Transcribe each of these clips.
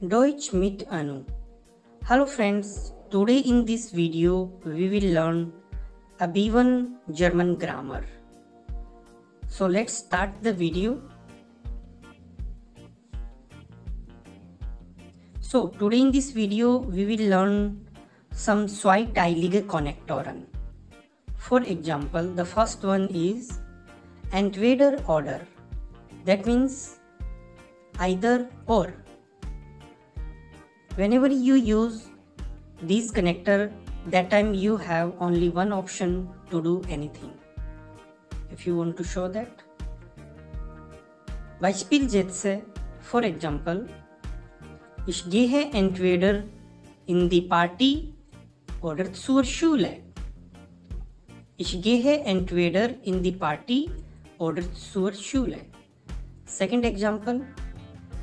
Deutsch mit Anu. Hello friends, today in this video we will learn a B1 German grammar. So let's start the video. So today in this video we will learn some Zweiteilige Konnektore. For example, the first one is entweder-oder. That means either or. Whenever you use these connector, that time you have only one option to do anything. If you want to show that. Beispielsätze, for example, ich gehe entweder in die Party oder zur Schule. Ich gehe entweder in die Party oder zur Schule. Second example,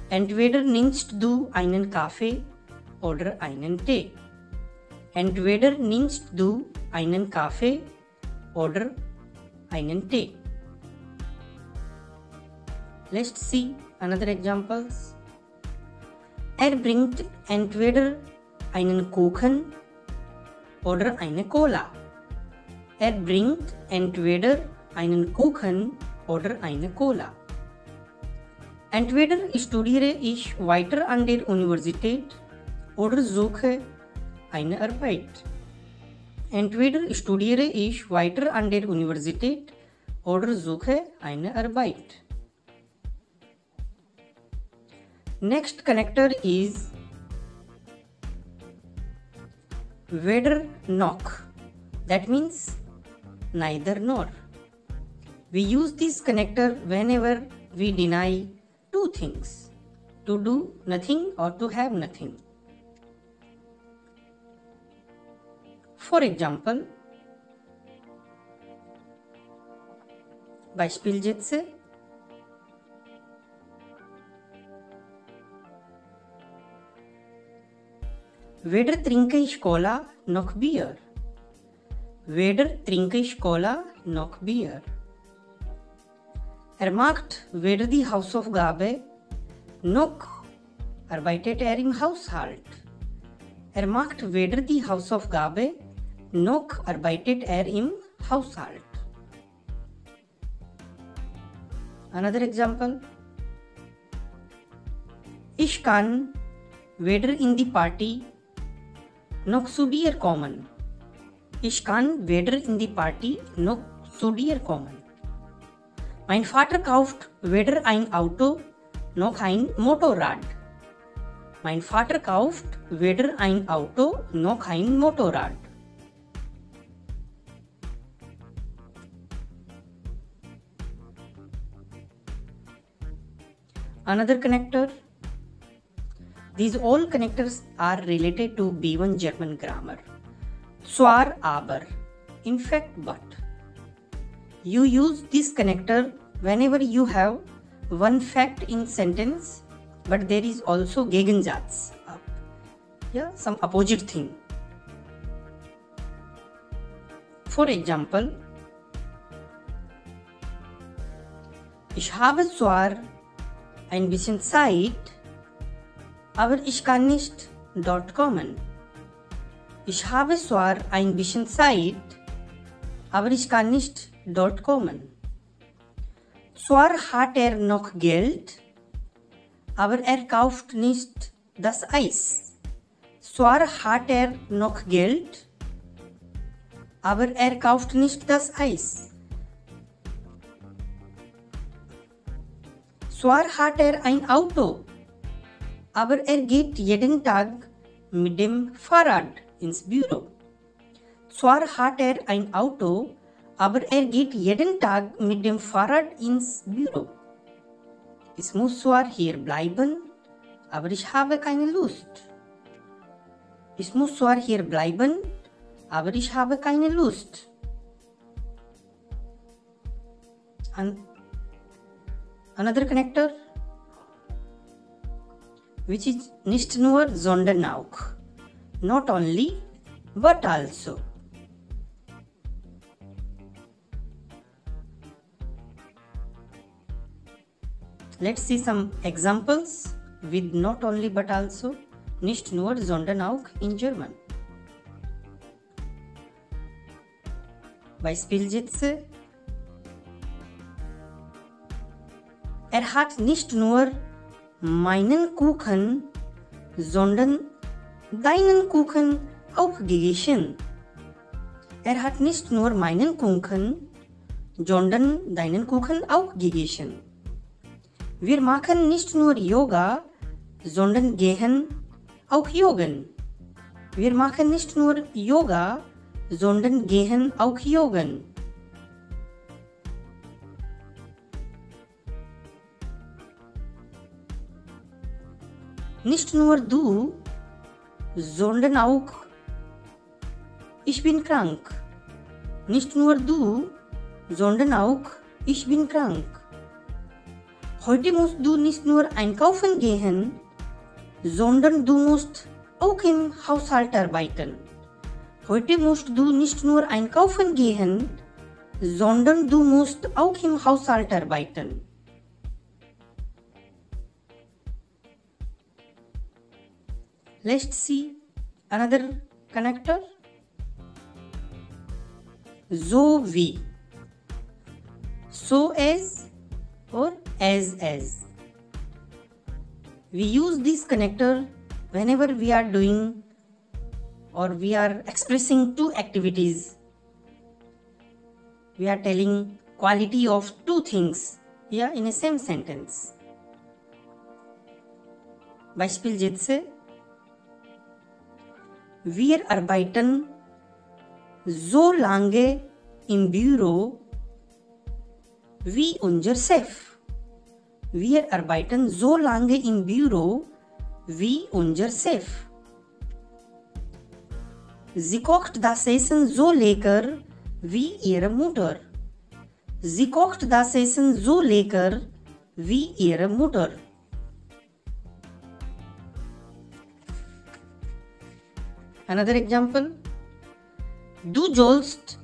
entweder nimmst du einen Kaffee oder einen Tee. Entweder nimmst du einen Kaffee oder einen Tee. Let's see another examples. Bringt entweder einen Kuchen oder eine Cola. Bringt entweder einen Kuchen oder eine Cola. Entweder studiere ich weiter an der Universität oder suche eine Arbeit. Entweder studiere ich weiter an der Universität oder suche eine Arbeit. Next connector is weder-noch. That means neither nor. We use this connector whenever we deny two things, to do nothing or to have nothing. For example, Beispielsätze. Weder trinke ich Cola noch Bier. Weder trinke ich Cola noch Bier. Macht weder die Hausaufgabe noch arbeitet im Haushalt. Macht weder die Hausaufgabe noch arbeitet im Haushalt. Another example. Ich kann weder in die Party noch zu dir kommen. Ich kann weder in die Party noch zu dir kommen. Mein Vater kauft weder ein Auto noch ein Motorrad. Mein Vater kauft weder ein Auto noch ein Motorrad. Another connector. These all connectors are related to B1 German grammar. Zwar-aber. In fact, but. You use this connector whenever you have one fact in sentence, but there is also Gegensatz. Some opposite thing. For example, ich habe zwar ein bisschen Zeit, aber ich kann nicht dort kommen. Ich habe zwar ein bisschen Zeit, aber ich kann nicht dort kommen. Zwar hat noch Geld, aber kauft nicht das Eis. Zwar hat noch Geld, aber kauft nicht das Eis. Zwar hat ein Auto, aber geht jeden Tag mit dem Fahrrad ins Büro. Zwar hat ein Auto, aber geht jeden Tag mit dem Fahrrad ins Büro. Ich muss zwar hier bleiben, aber ich habe keine Lust. Ich muss zwar hier bleiben, aber ich habe keine Lust. Another connector, which is nicht nur, sondern auch. Not only, but also. Let's see some examples. with not only but also nicht nur, sondern auch in German. Beispiel Sätze. Er hat nicht nur meinen Kuchen, sondern deinen Kuchen auch gegessen. Er hat nicht nur meinen Kuchen, sondern deinen Kuchen auch gegessen. Wir machen nicht nur Yoga, sondern gehen auch joggen. Wir machen nicht nur Yoga, sondern gehen auch joggen. Nicht nur du, sondern auch ich bin krank. Nicht nur du, sondern auch ich bin krank. Heute musst du nicht nur einkaufen gehen, sondern du musst auch im Haushalt arbeiten. Heute musst du nicht nur einkaufen gehen, sondern du musst auch im Haushalt arbeiten. Let's see another connector. So-wie. So as or as. We use this connector whenever we are doing or we are expressing two activities. We are telling quality of two things here in a same sentence. Beispiel Sätze. Wir arbeiten so lange im Büro wie unser Chef. Wir arbeiten so lange im Büro wie unser Chef. Sie kocht das Essen so lecker wie ihre Mutter. Sie kocht das Essen so lecker wie ihre Mutter. Another example. Du sollst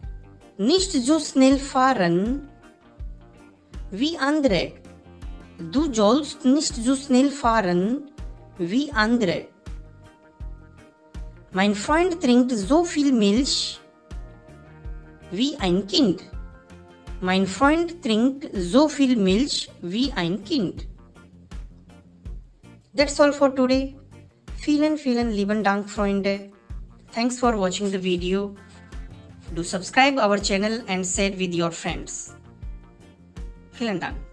nicht so schnell fahren wie andere. Du sollst nicht so schnell fahren wie andere. Mein Freund trinkt so viel Milch wie ein Kind. Mein Freund trinkt so viel Milch wie ein Kind. That's all for today. Vielen lieben Dank, Freunde. Thanks for watching the video. Do subscribe our channel and share with your friends. Vielen Dank.